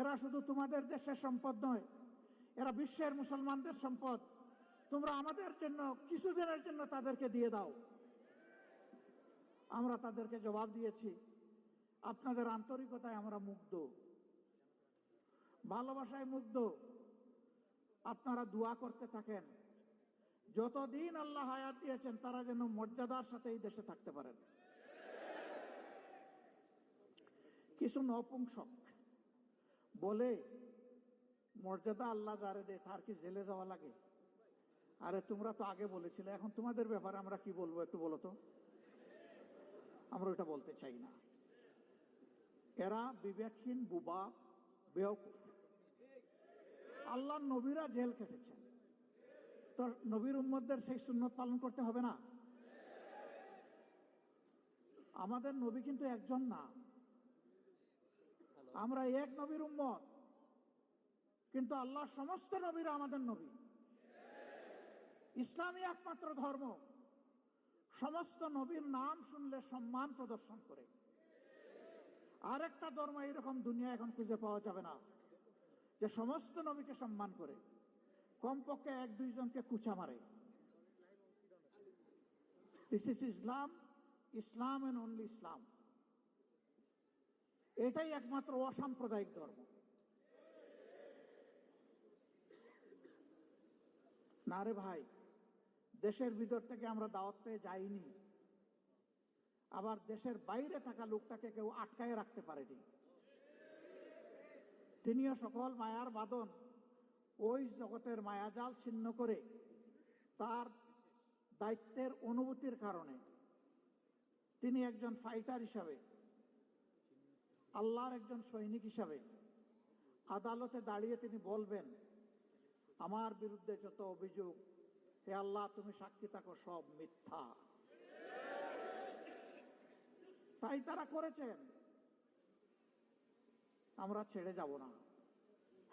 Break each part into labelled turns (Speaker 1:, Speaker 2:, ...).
Speaker 1: এরা শুধু তোমাদের দেশের সম্পদ নয়, এরা বিশ্বের মুসলমানদের সম্পদ। তোমরা আমাদের জন্য কিছুদিনের জন্য তাদেরকে দিয়ে দাও। আমরা তাদেরকে জবাব দিয়েছি, আপনাদের আন্তরিকতায় আমরা মুগ্ধ, ভালোবাসায় মুগ্ধ। আপনারা দোয়া করতে থাকেন, যতদিন আল্লাহ হায়াত দিয়েছেন তারা যেন মর্যাদার সাথে এই দেশে থাকতে পারেন। কিছু নপুংসক বলে মর্যাদা আল্লাহ যারে দেয় তার কি জেলে যাওয়া লাগে? আরে তোমরা তো আগে বলেছিলে, এখন তোমাদের ব্যাপারে আমরা কি বলবো একটু বলো তো। আমরা ওটা বলতে চাই না। এরা বিবেকহীন, বুবা, বেওকুফ। আল্লাহর নবীরা জেল কেটেছেন, তো নবীর উম্মতদের সেই সুন্নত পালন করতে হবে না? আমাদের নবী কিন্তু একজন না, আমরা এক নবীর উম্মত, কিন্তু আল্লাহর সমস্ত নবীরা আমাদের নবী। ইসলামই একমাত্র ধর্ম সমস্ত নবীর নাম শুনলে সম্মান প্রদর্শন করে। আরেকটা ধর্ম এরকম দুনিয়া এখন খুঁজে পাওয়া যাবে না যে সমস্ত নবীকে সম্মান করে, কমপক্ষে এক দুইজনকে কুচা মারে। This is Islam, Islam and only Islam. এটাই একমাত্র অসাম্প্রদায়িক ধর্ম। না রে ভাই, দেশের ভিতর থেকে আমরা দাওয়াত পেয়ে যাইনি, আবার দেশের বাইরে থাকা লোকটাকে কেউ আটকায় রাখতে পারেনি। তিনিও সকল মায়ার বাঁধন ওই জগতের মায়াজাল ছিন্ন করে তার দায়িত্বের অনুভূতির কারণে তিনি একজন ফাইটার হিসাবে, আল্লাহর একজন সৈনিক হিসাবে আদালতে দাঁড়িয়ে তিনি বলবেন, আমার বিরুদ্ধে যত অভিযোগ, হে আল্লাহ তুমি সাক্ষী থাকো, সব মিথ্যা। তাই তারা করেছেন, আমরা ছেড়ে যাব না।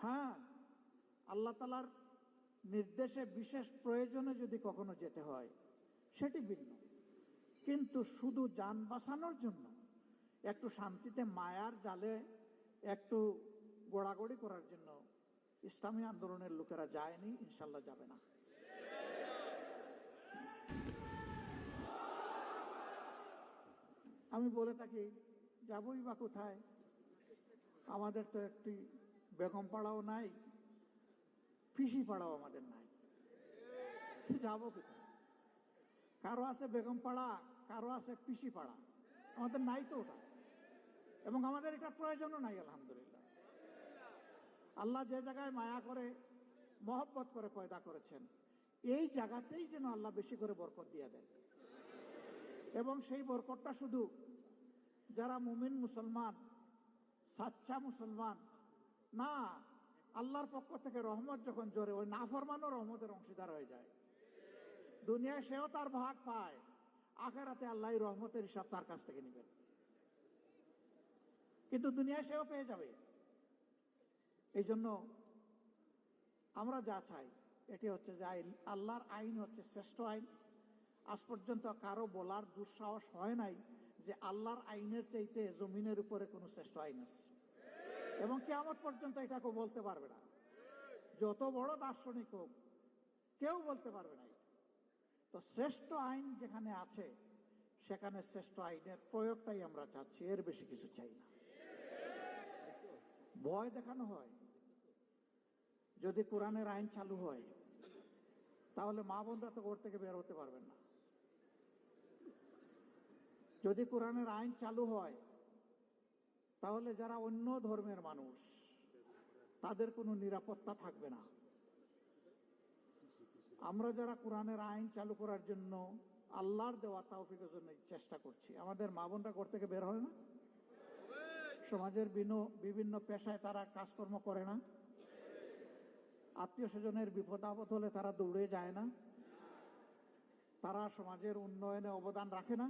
Speaker 1: হ্যাঁ, আল্লাহ তাআলার নির্দেশে বিশেষ প্রয়োজনে যদি কখনো যেতে হয় সেটি ভিন্ন, কিন্তু শুধু জান বাঁচানোর জন্য একটু শান্তিতে মায়ার জালে একটু গোড়াগড়ি করার জন্য ইসলামী আন্দোলনের লোকেরা যায়নি, ইনশাল্লাহ যাবে না। আমি বলে থাকি, যাবই বা কোথায়? আমাদের তো একটি বেগম পাড়াও নাই, পিসি পাড়াও আমাদের নাই, যাবো কোথায়? কারো আছে বেগম পাড়া, কারো আছে পিসি পাড়া, আমাদের নাই তো ওটা, এবং আমাদের এটা প্রয়োজনও নাই। আলহামদুলিল্লাহ, আল্লাহ যে জায়গায় মায়া করে, মহব্বত করে পয়দা করেছেন, এই জায়গাতেই যেন আল্লাহ বেশি করে বরকত দিয়ে দেন। এবং সেই বরকতটা শুধু যারা মুমিন মুসলমান, সাচ্চা মুসলমান না, আল্লাহর পক্ষ থেকে রহমত যখন জোরে, ওই নাফরমানও রহমতের অংশীদার হয়ে যায়। দুনিয়ায় সেও তার ভাগ পায়, আখিরাতে আল্লাহ রহমতের হিসাব তার কাছ থেকে নেবেন, কিন্তু দুনিয়ায় সেও পেয়ে যাবে। এই জন্য আমরা যা চাই এটি হচ্ছে যে আল্লাহর আইন হচ্ছে শ্রেষ্ঠ আইন। আজ পর্যন্ত কারো বলার দুঃসাহস হয় নাই যে আল্লাহর আইনের চাইতে জমিনের উপরে কোনো শ্রেষ্ঠ আইন আছে, এবং কিয়ামত পর্যন্ত এটা কেউ বলতে পারবে না। যত বড় দার্শনিক হোক, কেউ বলতে পারবে না। তো শ্রেষ্ঠ আইন যেখানে আছে সেখানে শ্রেষ্ঠ আইনের প্রয়োগটাই আমরা চাচ্ছি, এর বেশি কিছু চাই না। ভয় দেখানো হয়, যদি কোরআনের আইন চালু হয় তাহলে মা বোনরা তো ঘর থেকে বের হতে পারবেন না। যদি কোরআনের আইন চালু হয় তাহলে যারা অন্য ধর্মের মানুষ তাদের কোনো নিরাপত্তা থাকবে না। আমরা যারা কোরআনের আইন চালু করার জন্য আল্লাহর দেওয়া তৌফিকের জন্য চেষ্টা করছি, আমাদের মা বোনরা ঘর থেকে বের হয় না, সমাজের বিভিন্ন পেশায় তারা কাজকর্ম করে না, আত্মীয় স্বজনের বিপদ আপদ হলে তারা দৌড়ে যায় না, তারা সমাজের উন্নয়নে অবদান রাখে না।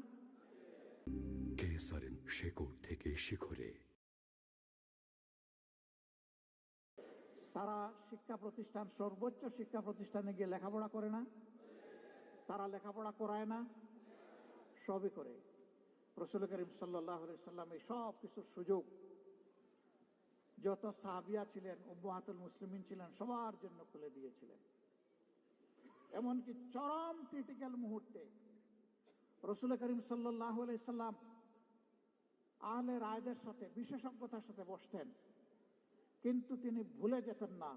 Speaker 2: কেসারেন শেকড় থেকে শিখরে।
Speaker 1: তারা শিক্ষা প্রতিষ্ঠান, সর্বোচ্চ শিক্ষা প্রতিষ্ঠানে গিয়ে লেখাপড়া করে না, তারা লেখাপড়া করায় না, সবই করে। রাসূল করিম সাল্লাল্লাহু আলাইহি সাল্লাম এই সব কিছুর সুযোগ যত সাহাবিয়া ছিলেন, উম্মাহাতুল মুসলিমিন ছিলেন, সবার জন্য খুলে দিয়েছিলেন। এমনকি চরম ক্রিটিক্যাল মুহূর্তে রাসূল করিম সাল্লাল্লাহু আলাইহি সাল্লাম আহলে রায়দের সাথে বিশেষজ্ঞতার সাথে বসতেন, কিন্তু তিনি ভুলে যেতেন না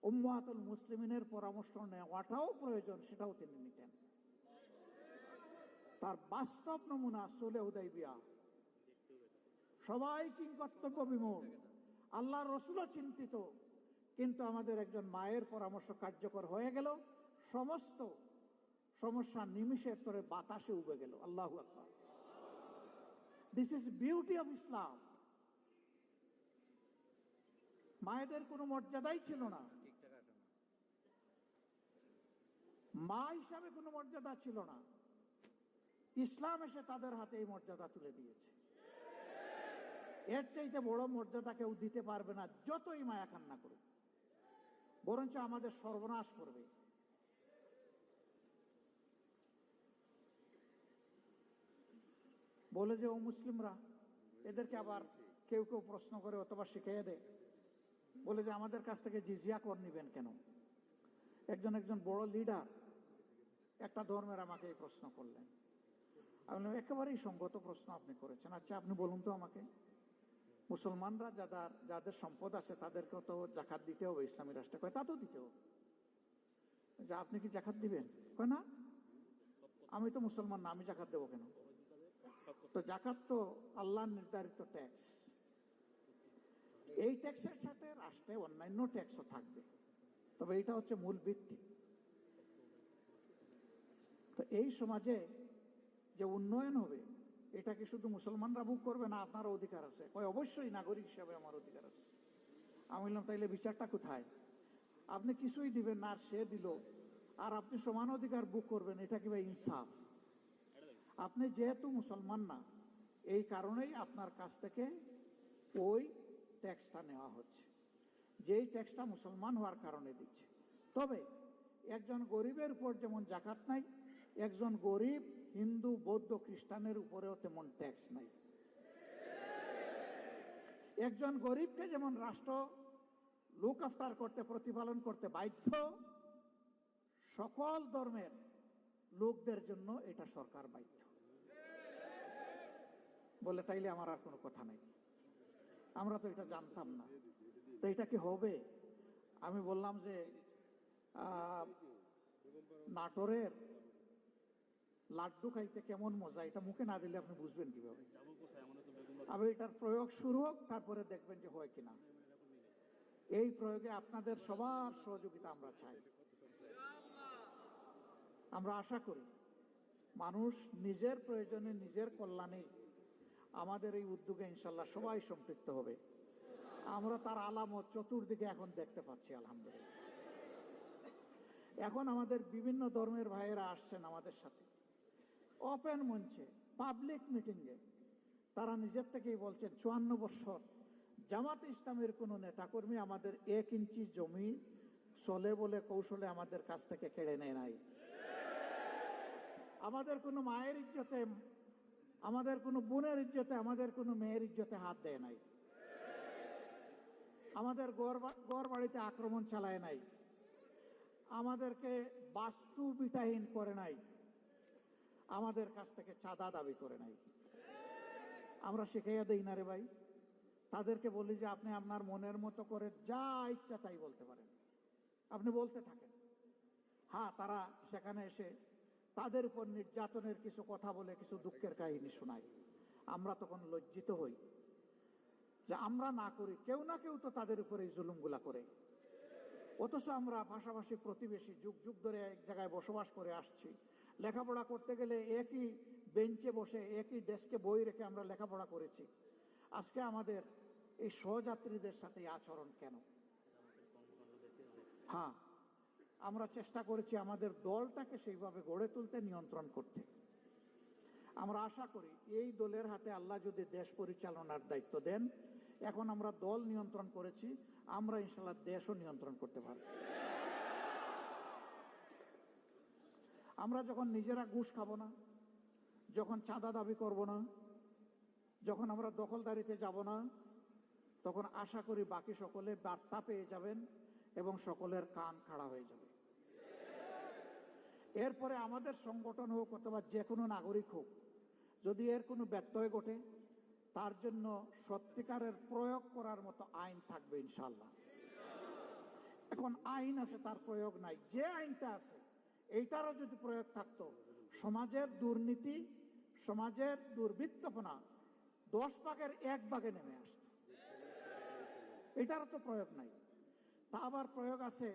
Speaker 1: উম্মাহাতুল মুসলিমিনের পরামর্শ নেওয়াটাও প্রয়োজন, সেটাও তিনি নিতেন। তার বাস্তব নমুনা সুলহে হুদাইবিয়া। সবাই কিংকর্তব্য বিমূঢ়, আল্লাহর রাসূলও চিন্তিত, কিন্তু আমাদের একজন মায়ের পরামর্শ কার্যকর হয়ে গেল, সমস্ত সমস্যা নিমিষের তরে বাতাসে উবে গেল। আল্লাহু আকবার। This is beauty of Islam. মায়েদের কোনো মর্যাদাই ছিল না, মা হিসাবে কোনো মর্যাদা ছিল না। ইসলাম এসে তাদের হাতে এই মর্যাদা তুলে দিয়েছে। এর চাইতে বড় মর্যাদা কেউ দিতে পারবে না, যতই মায়া কান্না করুক, বরঞ্চ আমাদের সর্বনাশ করবে। বলে যে ও মুসলিমরা, এদেরকে আবার কেউ কেউ প্রশ্ন করে অথবা শিখিয়ে দেয়, বলে যে আমাদের কাছ থেকে জিজিয়া কর নিবেন কেন? একজন বড় লিডার একটা ধর্মের আমাকে এই প্রশ্ন করলেন। আমি বললাম, একেবারেই সঙ্গত প্রশ্ন আপনি করেছেন। আচ্ছা, আপনি বলুন তো আমাকে, মুসলমানরা যাদের সম্পদ আছে তাদেরকেও তো জাকাত দিতে হবে ইসলামী রাষ্ট্রে। কয় তা তো দিতে হবে। যে আপনি কি জাকাত দিবেন? কয় না, আমি তো মুসলমান না, আমি জাকাত দেবো কেন? তো জাকাত তো আল্লাহর নির্ধারিত ট্যাক্স। এই ট্যাক্সের সাথে রাষ্ট্রে অন্যান্য ট্যাক্সও থাকবে, তবে এটা হচ্ছে মূল ভিত্তি। তো এই সমাজে যে উন্নয়ন হবে, এটা কি শুধু মুসলমানরা ভোগ করবে না আপনারও অধিকার আছে? কয় অবশ্যই, নাগরিক হিসাবে আমার অধিকার আছে। আমি বললাম, তাইলে বিচারটা কোথায়? আপনি কিছুই দিবেন না আর সে দিল, আর আপনি সমান অধিকার ভোগ করবেন, এটা কি ভাই ইনসাফ? আপনি যেহেতু মুসলমান না, এই কারণেই আপনার কাছ থেকে ওই ট্যাক্সটা নেওয়া হচ্ছে, যেই ট্যাক্সটা মুসলমান হওয়ার কারণে দিচ্ছে। তবে একজন গরিবের উপর যেমন জাকাত নাই, একজন গরিব হিন্দু, বৌদ্ধ, খ্রিস্টানের উপরেও তেমন ট্যাক্স নাই। একজন গরিবকে যেমন রাষ্ট্র লুক আফটার করতে, প্রতিপালন করতে বাধ্য, সকল ধর্মের লোকদের জন্য এটা সরকার বাধ্য। বলে তাইলে আমার আর কোনো কথা নাই, আমরা তো এটা জানতাম না, তো এটা কি হবে? আমি বললাম যে নাটোরের লাড্ডু খাইতে কেমন মজা, এটা মুখে না দিলে আপনি বুঝবেন কিভাবে? আমি এটার প্রয়োগ শুরু হোক, তারপরে দেখবেন যে হয় কিনা। এই প্রয়োগে আপনাদের সবার সহযোগিতা আমরা চাই। আমরা আশা করি মানুষ নিজের প্রয়োজনে, নিজের কল্যাণে আমাদের এই উদ্যোগে ইনশাল্লাহ সবাই সম্পৃক্ত হবে। আমরা তার আলামত চতুর্দিকে এখন দেখতে পাচ্ছি, আলহামদুলিল্লাহ। এখন আমাদের বিভিন্ন ধর্মের ভাইয়েরা আসছেন আমাদের সাথে ওপেন মঞ্চে, পাবলিক মিটিংয়ে। তারা নিজের থেকেই বলছেন 54 বছর জামাতে ইসলামের কোনো নেতাকর্মী আমাদের 1 ইঞ্চি জমি চলে বলে কৌশলে আমাদের কাছ থেকে কেড়ে নেয় নাই। আমাদের কোনো মায়ের ইজ্জতে, আমাদের কোনো বোনের ইজ্জতে, আমাদের কোনো মেয়ের ইজ্জতে হাত দেয় নাই। আমাদের ঘর বাড়িতে আক্রমণ চালায় নাই, আমাদেরকে বাস্তু বিটাহীন করে নাই, আমাদের কাছ থেকে চাঁদা দাবি করে নাই। আমরা শিখাইয়া দেই না রে ভাই। তাদেরকে বলি যে আপনি আপনার মনের মতো করে যা ইচ্ছা তাই বলতে পারেন, আপনি বলতে থাকেন। হ্যাঁ, তারা সেখানে এসে তাদের উপর নির্যাতনের কিছু কথা বলে, কিছু দুঃখের কাহিনী শোনায়। আমরা তখন লজ্জিত হই যে আমরা না করি, কেউ না কেউ তো তাদের উপরে এই জুলুমগুলা করে। অথচ আমরা পাশাপাশি প্রতিবেশী, যুগ যুগ ধরে এক জায়গায় বসবাস করে আসছি। লেখাপড়া করতে গেলে একই বেঞ্চে বসে, একই ডেস্কে বই রেখে আমরা লেখাপড়া করেছি। আজকে আমাদের এই সহযাত্রীদের সাথে আচরণ কেন? হ্যাঁ, আমরা চেষ্টা করেছি আমাদের দলটাকে সেইভাবে গড়ে তুলতে, নিয়ন্ত্রণ করতে। আমরা আশা করি এই দলের হাতে আল্লাহ যদি দেশ পরিচালনার দায়িত্ব দেন, এখন আমরা দল নিয়ন্ত্রণ করেছি, আমরা ইনশাল্লাহ দেশও নিয়ন্ত্রণ করতে পারব। আমরা যখন নিজেরা ঘুষ খাবো না, যখন চাঁদা দাবি করব না, যখন আমরা দখলদারিতে যাব না, তখন আশা করি বাকি সকলে বার্তা পেয়ে যাবেন এবং সকলের কান খাড়া হয়ে যাবে। এরপরে আমাদের সংগঠন হোক অথবা যে কোনো নাগরিক হোক, যদি এর কোনো ব্যত্যয় ঘটে তার জন্য সত্যিকারের প্রয়োগ করার মতো আইন থাকবে ইনশাআল্লাহ। এখন আইন আছে, তার প্রয়োগ নাই। যে আইনটা আছে এইটারও যদি প্রয়োগ থাকতো, সমাজের দুর্নীতি, সমাজের দুর্বৃত্তপনা 10 ভাগের 1 ভাগে নেমে আসত। এটারও তো প্রয়োগ নাই। তা আবার প্রয়োগ আছে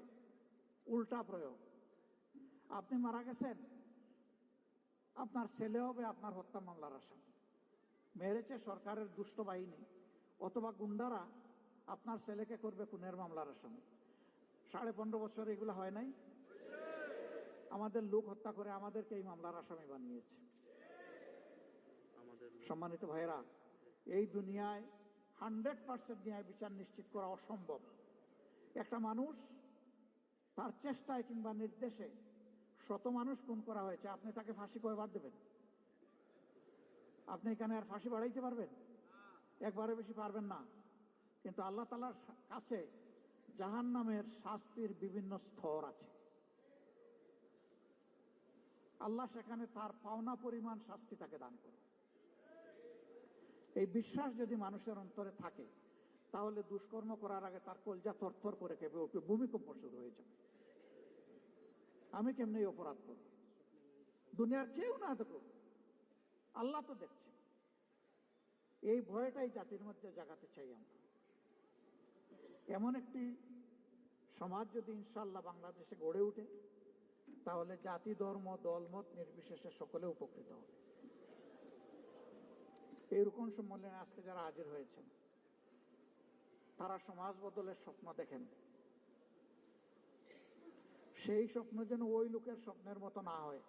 Speaker 1: উল্টা প্রয়োগ। আপনি মারা গেছেন, আপনার ছেলে হবে আপনার হত্যা মামলার আসামি। মেরেছে সরকারের দুষ্ট বাহিনী অথবা গুন্ডারা, আপনার ছেলেকে করবে খুনের মামলার আসামি। 15.5 বছর এগুলো হয় নাই? আমাদের লোক হত্যা করে আমাদেরকে এই মামলার আসামি বানিয়েছে। সম্মানিত ভাইয়েরা, এই দুনিয়ায় 100% ন্যায় বিচার নিশ্চিত করা অসম্ভব। একটা মানুষ তার চেষ্টায় কিংবা নির্দেশে 100 মানুষ খুন করা হয়েছে, আপনি তাকে ফাঁসি কয়বার দেবেন? আপনি এখানে আর ফাঁসি বাড়াইতে পারবেন? একবারে বেশি পারবেন না। কিন্তু আল্লাহ তাআলার কাছে জাহান্নামের শাস্তির বিভিন্ন স্তর আছে। আল্লাহ সেখানে তার পাওনা পরিমাণ শাস্তি তাকে দান করে। এই বিশ্বাস যদি মানুষের অন্তরে থাকে, তাহলে দুষ্কর্ম করার আগে তার কলজা থরথর করে কেঁপে উঠবে, ভূমিকম্প শুরু হয়ে যাবে। আমি কেমনি অপরাধ করব? দুনিয়ার কেউ না দেখুক, আল্লাহ তো দেখছে। এই ভয়টাই জাতির মধ্যে জাগাতে চাই আমরা। এমন একটি সমাজ যদি ইনশাআল্লাহ বাংলাদেশে গড়ে ওঠে, তাহলে জাতি, ধর্ম, দলমত নির্বিশেষে সকলে উপকৃত হবে। এইরকম সম্মেলনে আজকে যারা হাজির হয়েছেন, তারা সমাজ বদলের স্বপ্ন দেখেন। সেই স্বপ্ন যেন ওই লোকের স্বপ্নের মতো না হয়।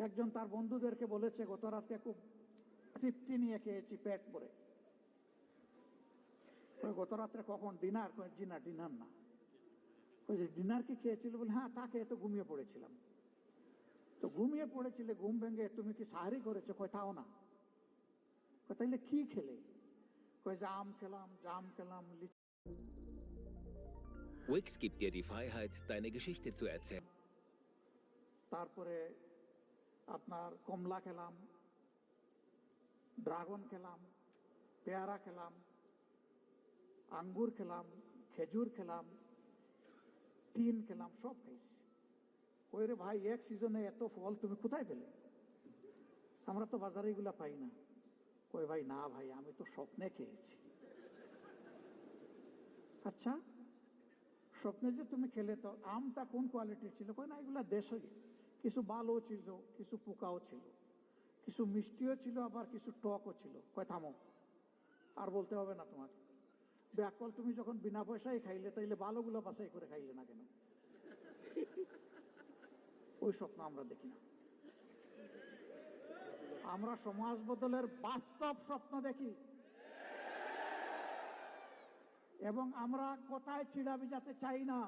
Speaker 1: একজন তার বন্ধুদেরকে বলেছে, গত রাতে খুব তৃপ্তি নিয়ে খেয়েছি, পেট ভরে। গত রাত্রে কখন? ডিনার? জি না, ডিনার না। ডিনার কি খেয়েছিল? বলে হ্যাঁ, তা খেয়ে তো ঘুমিয়ে পড়েছিলাম। তো ঘুমিয়ে পড়েছিলে, ঘুম ভেঙে তুমি কি সাহারি করেছো? কোথাও না। তাইলে কি খেলে? জাম খেলাম, জাম খেলাম,
Speaker 3: Wix gibt dir die Freiheit, deine Geschichte zu erzählen.
Speaker 1: তারপরে আপনার কমলা খেলাম, ড্রাগন খেলাম, পেয়ারা খেলাম, আঙ্গুর খেলাম, খেজুর খেলাম, তিন খেলাম, সব খাইছি। ওই রে ভাই, এক সিজনে এত ফল তুমি কোথায় পেলে? আমরা তো বাজারে এগুলা পাই না। কই ভাই, না ভাই, আমি তো স্বপ্নে খেয়েছি। আচ্ছা, স্বপ্নে যে তুমি খেলে, তো আমটা কোন কোয়ালিটির ছিল? কই না, এগুলা দেশে কিছু ভালো ছিল, কিছু পোকাও ছিল, কিছু মিষ্টিও ছিল, আবার কিছু টকও ছিল। কয় থামো, আর বলতে হবে না তোমার। ব্যাকল, তুমি যখন বিনা পয়সায় খাইলে, তাইলে ভালোগুলো বাছাই করে খাইলে না কেন? ওই স্বপ্ন আমরা দেখি না। আমরা সমাজ বদলের বাস্তব স্বপ্ন দেখি, এবং আমরা কোথায় চিড়া ভিজাতে চাই না।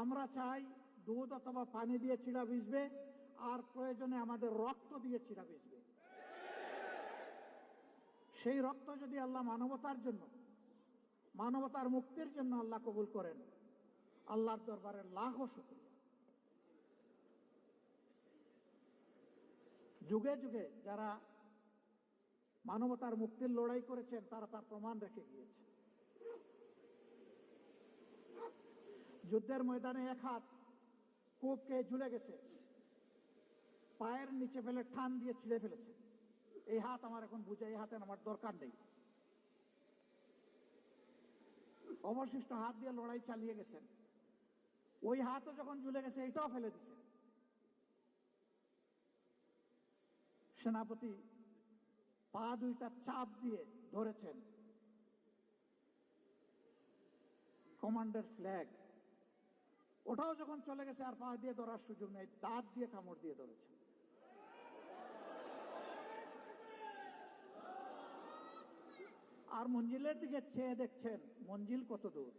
Speaker 1: আমরা চাই দুধ অথবা পানি দিয়ে চিড়া ভিজবে, আর প্রয়োজনে আমাদের রক্ত দিয়ে চিড়া ভিজবে। সেই রক্ত যদি আল্লাহ মানবতার জন্য, মানবতার মুক্তির জন্য আল্লাহ কবুল করেন, আল্লাহর দরবারে লাখো শুকরিয়া। যুগে যুগে যারা মানবতার মুক্তির লড়াই করেছেন, তারা তার প্রমাণ রেখে গিয়েছে। যুদ্ধের ময়দানে এক হাত কূপকে ঝুলে গেছে, পায়ের নিচে ফেলে টান দিয়ে ছিঁড়ে ফেলেছে। এই হাত আমার এখন বুঝে, এই হাতে আমার দরকার নেই। অবশিষ্ট হাত দিয়ে লড়াই চালিয়ে গেছেন। ওই হাতও যখন ঝুলে গেছে, এটাও ফেলে দিছে। সেনাপতি পা দুইটা চাপ দিয়ে ধরেছেন, কমান্ডার ফ্ল্যাগ, ওটাও যখন চলে গেছে, আর পা দিয়ে ধরার সুযোগ নেই, দাঁত দিয়ে কামড় দিয়ে ধরেছেন। আর মঞ্জিলের দিকে চেয়ে দেখছেন, মঞ্জিল কত দূর।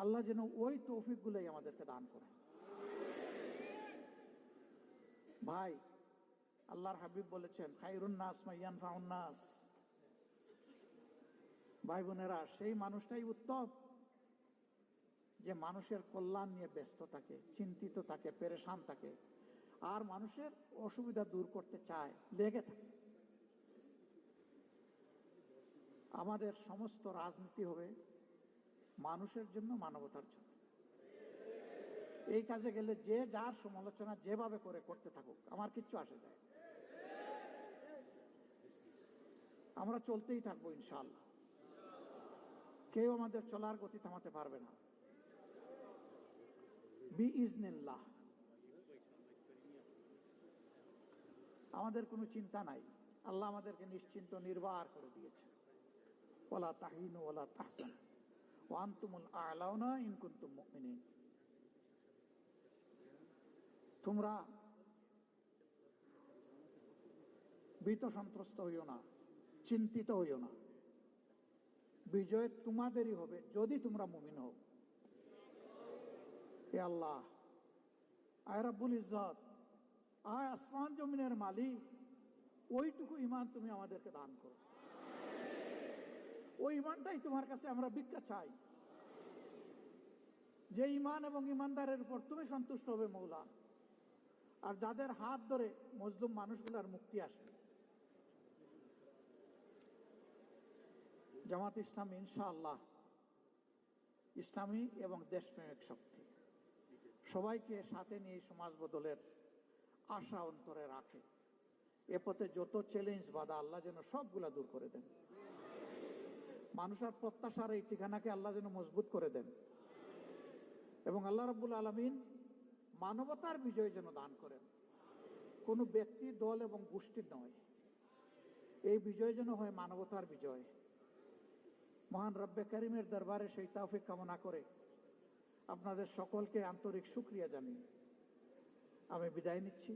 Speaker 1: আল্লাহ যেন ওই তৌফিকগুলোই আমাদেরকে দান করেন। ভাই, আল্লাহর হাবিব বলেছেন, খায়রুন নাস মাইয়ান ফাউন নাস। ভাই বোনেরা, সেই মানুষটাই উত্তম যে মানুষের কল্যাণ নিয়ে ব্যস্ত থাকে, চিন্তিত থাকে, পেরেশান থাকে, আর মানুষের অসুবিধা দূর করতে চায়, লেগে থাকে। আমাদের সমস্ত রাজনীতি হবে মানুষের জন্য, মানবতার জন্য। এই কাজে গেলে যে যার সমালোচনা যেভাবে করে করতে থাকুক, আমার কিচ্ছু আসে যায়। আমরা চলতেই থাকবো ইনশাআল্লাহ। কেউ আমাদের চলার গতি থামাতে পারবে না বিইজনিল্লাহ। আমাদের কোনো চিন্তা নাই, আল্লাহ আমাদেরকে নিশ্চিন্ত নির্বাক করে দিয়েছে। ওয়ালা তাহিনু ওয়ালা তাহজানু ওয়া আনতুমুল আ'লাউনা ইন কুনতুম মুমিনিন। তোমরা ভীত সন্ত্রস্ত হইও না, চিন্তিত হইও না, বিজয় তোমাদেরই হবে যদি তোমরা মুমিন হও। এ আল্লাহ, আয় রাব্বুল ইজ্জত, আয় আসমান জমিনের মালিক, ওইটুকু ঈমান তুমি আমাদেরকে দান করো। ওই ঈমানটাই তোমার কাছে আমরা ভিক্ষা চাই, যে ঈমান এবং ঈমানদারের উপর তুমি সন্তুষ্ট হবে মৌলা, আর যাদের হাত ধরে মজলুম মানুষগুলোর মুক্তি আসবে। জামাত ইসলামী ইনশাআল্লাহ ইসলামী এবং দেশপ্রেমিক শক্তি, সবাইকে সাথে নিয়ে সমাজ বদলের আশা অন্তরে রাখে। এ পথে যত চ্যালেঞ্জ বাধা আল্লাহ যেন সবগুলা দূর করে দেন। মানুষের প্রত্যাশার এই ঠিকানাকে আল্লাহ যেন মজবুত করে দেন, এবং আল্লাহ রাব্বুল আলামিন মানবতার বিজয় যেন দান করেন, কোনো ব্যক্তি, দল এবং গোষ্ঠীর নয়। এই বিজয় যেন হয় মানবতার বিজয়। মহান রব্বে কারিমের দরবারে সেই তৌফিক কামনা করে আপনাদের সকলকে আন্তরিক শুকরিয়া জানিয়ে আমি বিদায় নিচ্ছি।